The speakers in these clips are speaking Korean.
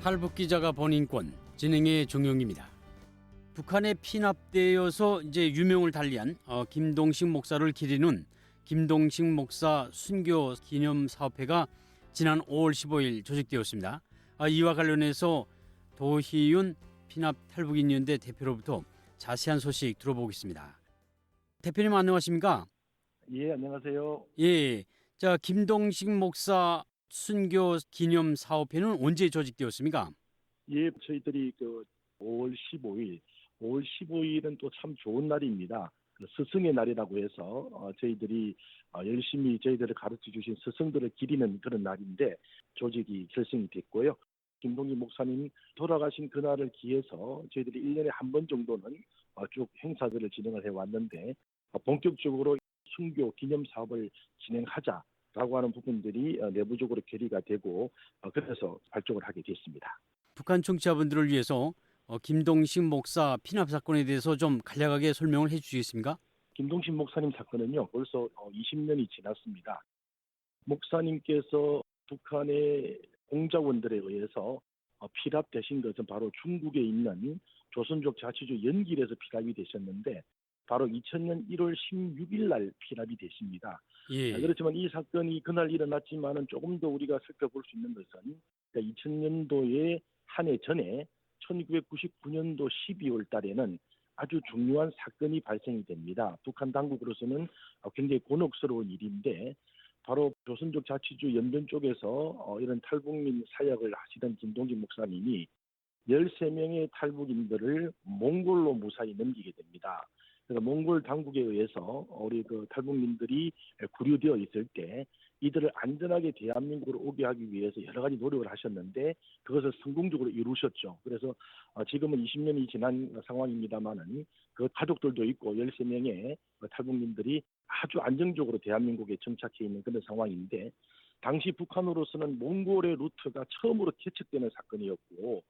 탈북 기자가 본 인권 진행의 종영입니다. 북한에 피납되어서 이제 유명을 달리한 김동식 목사를 기리는 김동식 목사 순교 기념 사업회가 지난 5월 15일 조직되었습니다. 이와 관련해서 도희윤 피납 탈북인연대 대표로부터 자세한 소식 들어보겠습니다. 대표님 안녕하십니까? 예, 안녕하세요. 예, 자 김동식 목사 순교 기념 사업회는 언제 조직되었습니까? 예, 저희들이 5월 15일은 또 참 좋은 날입니다. 스승의 날이라고 해서 저희들이 열심히 저희들을 가르쳐 주신 스승들을 기리는 그런 날인데 조직이 결성이 됐고요. 김동식 목사님 돌아가신 그날을 기해서 저희들이 1년에 한 번 정도는 쭉 행사들을 진행을 해왔는데 본격적으로 순교 기념 사업을 진행하자라고 하는 부분들이 내부적으로 결의가 되고 그래서 발족을 하게 됐습니다. 북한 청취자분들을 위해서 김동식 목사 피납 사건에 대해서 좀 간략하게 설명을 해 주시겠습니까? 김동식 목사님 사건은요, 벌써 20년이 지났습니다. 목사님께서 북한의 공작원들에 의해서 피랍되신 것은 바로 중국에 있는 조선족 자치주 연길에서 피랍이 되셨는데 바로 2000년 1월 16일 날 피랍이 됐습니다. 예. 그렇지만 이 사건이 그날 일어났지만은 조금 더 우리가 살펴볼 수 있는 것은 2000년도에 한 해 전에 1999년도 12월 달에는 아주 중요한 사건이 발생이 됩니다. 북한 당국으로서는 굉장히 곤혹스러운 일인데 바로 조선족 자치주 연변 쪽에서 이런 탈북민 사역을 하시던 김동식 목사님이 13명의 탈북인들을 몽골로 무사히 넘기게 됩니다. 그래서 몽골 당국에 의해서 우리 탈북민들이 구류되어 있을 때 이들을 안전하게 대한민국으로 오게 하기 위해서 여러 가지 노력을 하셨는데 그것을 성공적으로 이루셨죠. 그래서 지금은 20년이 지난 상황입니다만은 그 가족들도 있고 13명의 탈북민들이 아주 안정적으로 대한민국에 정착해 있는 그런 상황인데 당시 북한으로서는 몽골의 루트가 처음으로 개척되는 사건이었고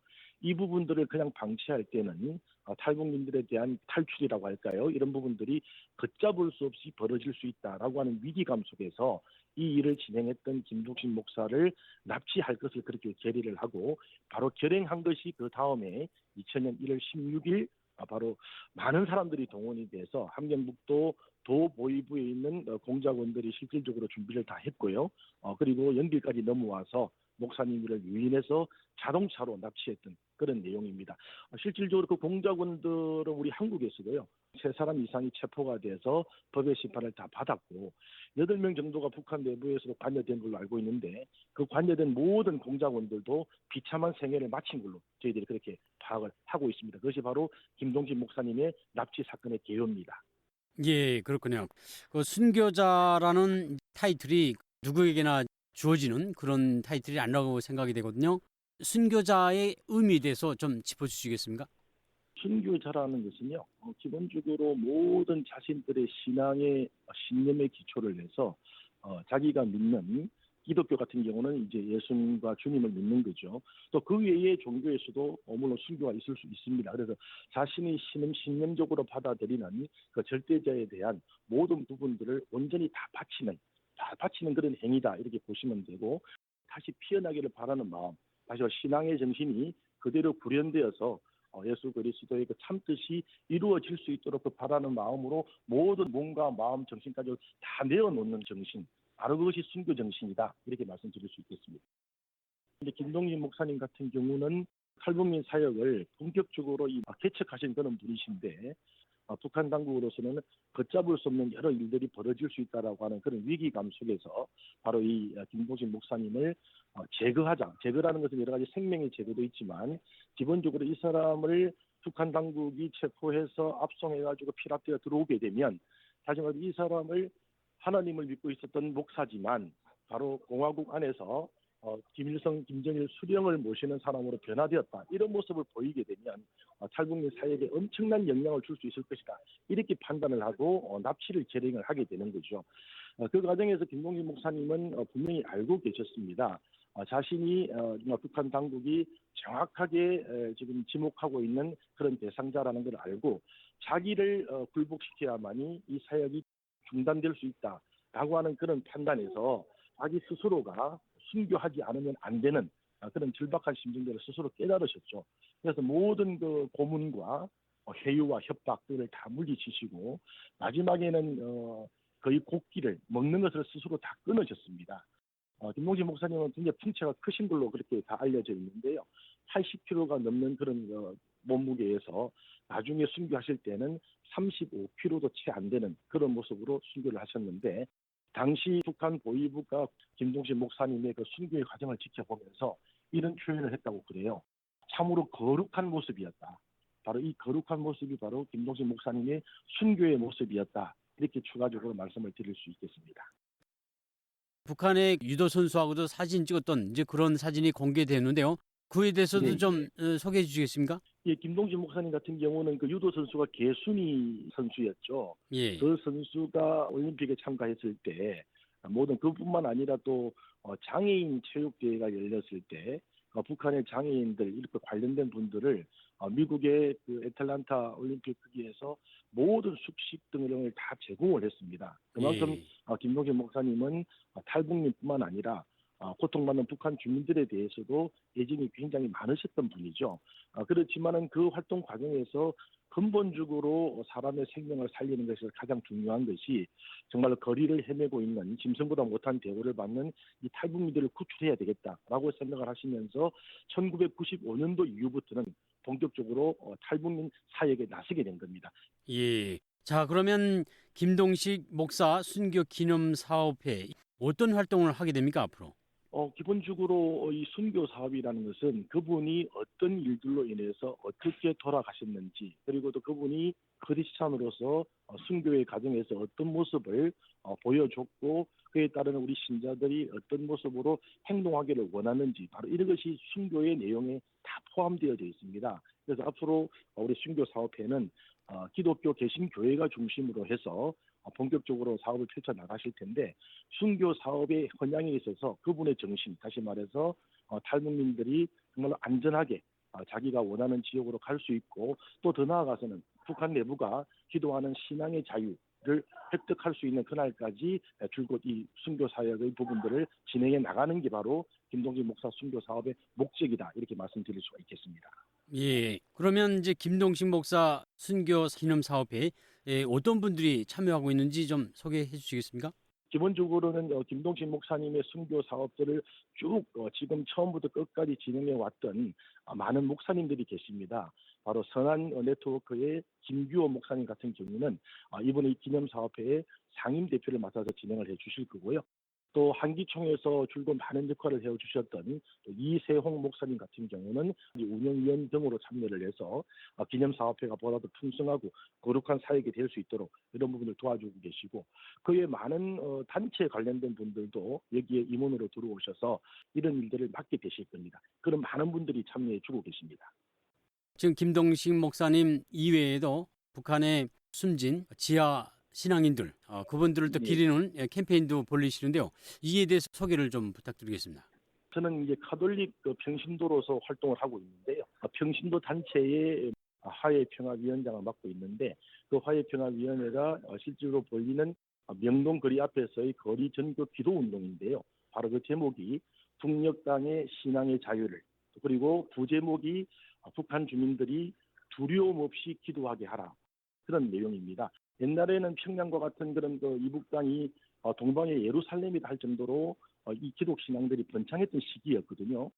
이 부분들을 그냥 방치할 때는 탈북민들에 대한 탈출이라고 할까요? 이런 부분들이 걷잡을 수 없이 벌어질 수 있다라고 하는 위기감 속에서 이 일을 진행했던 김동식 목사를 납치할 것을 그렇게 결의를 하고 바로 결행한 것이 그 다음에 2000년 1월 16일 바로 많은 사람들이 동원이 돼서 함경북도 도보위부에 있는 공작원들이 실질적으로 준비를 다 했고요. 그리고 연길까지 넘어와서 목사님을 유인해서 자동차로 납치했던 그런 내용입니다. 실질적으로 그 공작원들은 우리 한국에서도요. 3사람 이상이 체포가 돼서 법의 심판을 다 받았고 8명 정도가 북한 내부에서도 관여된 걸로 알고 있는데 그 관여된 모든 공작원들도 비참한 생애를 마친 걸로 저희들이 그렇게 파악을 하고 있습니다. 그것이 바로 김동식 목사님의 납치 사건의 개요입니다. 예, 그렇군요. 그 순교자라는 타이틀이 누구에게나 주어지는 그런 타이틀이 아니라고 생각이 되거든요. 순교자의 의미에 대해서 좀 짚어주시겠습니까? 순교자라는 것은요, 기본적으로 모든 자신들의 신앙의 신념에 기초를 해서 자기가 믿는 기독교 같은 경우는 이제 예수님과 주님을 믿는 거죠. 또 그 외의 종교에서도 물론 순교가 있을 수 있습니다. 그래서 자신의 신념적으로 받아들이는 그 절대자에 대한 모든 부분들을 온전히 다 바치는 그런 행위다 이렇게 보시면 되고 다시 피어나기를 바라는 마음, 다시 신앙의 정신이 그대로 구현되어서 예수 그리스도의 그 참뜻이 이루어질 수 있도록 그 바라는 마음으로 모든 몸과 마음, 정신까지 다 내어놓는 정신, 바로 그것이 순교 정신이다 이렇게 말씀드릴 수 있겠습니다. 근데 김동식 목사님 같은 경우는 탈북민 사역을 본격적으로 개척하신 그런 분이신데 북한 당국으로서는 걷잡을 수 없는 여러 일들이 벌어질 수 있다라고 하는 그런 위기감 속에서 바로 이 김동식 목사님을 제거하자. 제거라는 것은 여러 가지 생명의 제거도 있지만 기본적으로 이 사람을 북한 당국이 체포해서 압송해가지고 피랍되어 들어오게 되면 다시 말해 이 사람을 하나님을 믿고 있었던 목사지만 바로 공화국 안에서 김일성, 김정일 수령을 모시는 사람으로 변화되었다. 이런 모습을 보이게 되면 탈북민 사역에 엄청난 영향을 줄 수 있을 것이다. 이렇게 판단을 하고 납치를 결행을 하게 되는 거죠. 그 과정에서 김동식 목사님은 분명히 알고 계셨습니다. 자신이 북한 당국이 정확하게 지금 지목하고 있는 그런 대상자라는 걸 알고 자기를 굴복시켜야만이 이 사역이 중단될 수 있다라고 하는 그런 판단에서 자기 스스로가 순교하지 않으면 안 되는 그런 절박한 심정들을 스스로 깨달으셨죠. 그래서 모든 그 고문과 회유와 협박들을 다 물리치시고 마지막에는 거의 곡기를 먹는 것을 스스로 다 끊으셨습니다. 김동식 목사님은 굉장히 풍채가 크신 걸로 그렇게 다 알려져 있는데요. 80kg가 넘는 그런 몸무게에서 나중에 순교하실 때는 35kg도 채 안 되는 그런 모습으로 순교를 하셨는데 당시 북한 보위부가 김동식 목사님의 그 순교의 과정을 지켜보면서 이런 표현을 했다고 그래요. 참으로 거룩한 모습이었다. 바로 이 거룩한 모습이 바로 김동식 목사님의 순교의 모습이었다. 이렇게 추가적으로 말씀을 드릴 수 있겠습니다. 북한의 유도 선수하고도 사진 찍었던 이제 그런 사진이 공개되는데요. 그에 대해서도 네. 좀 소개해 주시겠습니까? 예, 김동식 목사님 같은 경우는 그 유도 선수가 개순이 선수였죠. 예. 그 선수가 올림픽에 참가했을 때 모든 그뿐만 아니라 또 장애인 체육대회가 열렸을 때 북한의 장애인들 이렇게 관련된 분들을 미국의 그 애틀란타 올림픽 크기에서 모든 숙식 등을 다 제공을 했습니다. 그만큼 예. 김동식 목사님은 탈북민뿐만 아니라 고통받는 북한 주민들에 대해서도 애정이 굉장히 많으셨던 분이죠. 그렇지만은 그 활동 과정에서 근본적으로 사람의 생명을 살리는 것에서 가장 중요한 것이 정말 거리를 헤매고 있는 짐승보다 못한 대우를 받는 이 탈북민들을 구출해야 되겠다라고 생각을 하시면서 1995년도 이후부터는 본격적으로 탈북민 사역에 나서게 된 겁니다. 예. 자, 그러면 김동식 목사 순교 기념 사업회 어떤 활동을 하게 됩니까, 앞으로? 기본적으로 이 순교 사업이라는 것은 그분이 어떤 일들로 인해서 어떻게 돌아가셨는지 그리고 또 그분이 크리스찬으로서 순교의 과정에서 어떤 모습을 보여줬고 그에 따른 우리 신자들이 어떤 모습으로 행동하기를 원하는지 바로 이런 것이 순교의 내용에 다 포함되어 있습니다. 그래서 앞으로 우리 순교 사업회는 기독교 개신교회가 중심으로 해서 본격적으로 사업을 펼쳐 나가실 텐데 순교 사업의 헌양에 있어서 그분의 정신, 다시 말해서 탈북민들이 정말로 안전하게 자기가 원하는 지역으로 갈 수 있고 또 더 나아가서는 북한 내부가 기도하는 신앙의 자유를 획득할 수 있는 그날까지 줄곧 이 순교 사역의 부분들을 진행해 나가는 게 바로 김동식 목사 순교 사업의 목적이다 이렇게 말씀드릴 수가 있겠습니다. 예. 그러면 이제 김동식 목사 순교 기념 사업회에 어떤 분들이 참여하고 있는지 좀 소개해 주시겠습니까? 기본적으로는 김동식 목사님의 순교 사업들을 쭉 지금 처음부터 끝까지 진행해 왔던 많은 목사님들이 계십니다. 바로 선한 네트워크의 김규호 목사님 같은 경우는 이번에 이 기념사업회의 상임 대표를 맡아서 진행을 해 주실 거고요. 또 한기총에서 줄곧 많은 역할을 해주셨던 이세홍 목사님 같은 경우는 운영위원 등으로 참여를 해서 기념사업회가 보다 더 풍성하고 거룩한 사역이 될 수 있도록 이런 부분을 도와주고 계시고 그에 많은 단체에 관련된 분들도 여기에 임원으로 들어오셔서 이런 일들을 맡게 되실 겁니다. 그런 많은 분들이 참여해 주고 계십니다. 지금 김동식 목사님 이외에도 북한의 숨진 지하 신앙인들 그분들을 또 기리는 캠페인도 벌이시는데요. 이에 대해서 소개를 좀 부탁드리겠습니다. 저는 이제 카톨릭 평신도로서 활동을 하고 있는데요. 평신도 단체의 화해평화위원장을 맡고 있는데 그 화해평화위원회가 실제로 벌이는 명동 거리 앞에서의 거리 전교 기도 운동인데요. 바로 그 제목이 북녘 땅의 신앙의 자유를 그리고 부제목이 북한 주민들이 두려움 없이 기도하게 하라 그런 내용입니다. 옛날에는 평양과 같은 그런 이북 땅이 동방의 예루살렘이다 할 정도로 이 기독 신앙들이 번창했던 시기였거든요.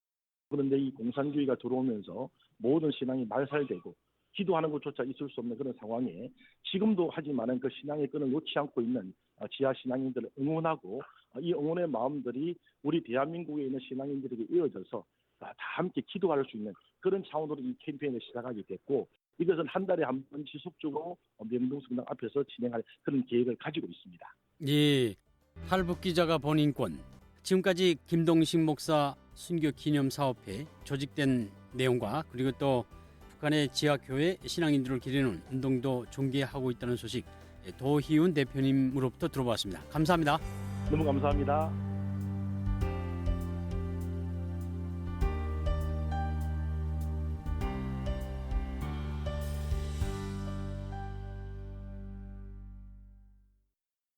그런데 이 공산주의가 들어오면서 모든 신앙이 말살되고 기도하는 것조차 있을 수 없는 그런 상황에 지금도 하지만은 그 신앙의 끈을 놓지 않고 있는 지하 신앙인들을 응원하고 이 응원의 마음들이 우리 대한민국에 있는 신앙인들에게 이어져서 다 함께 기도할 수 있는 그런 차원으로 이 캠페인을 시작하게 됐고 이것은 한 달에 한 번 지속적으로 명동성당 앞에서 진행할 그런 계획을 가지고 있습니다. 예, 탈북 기자가 본 인권. 지금까지 김동식 목사 순교 기념 사업회 조직된 내용과 그리고 또 북한의 지하교회 신앙인들을 기리는 운동도 전개하고 있다는 소식 도희훈 대표님으로부터 들어봤습니다. 감사합니다. 너무 감사합니다.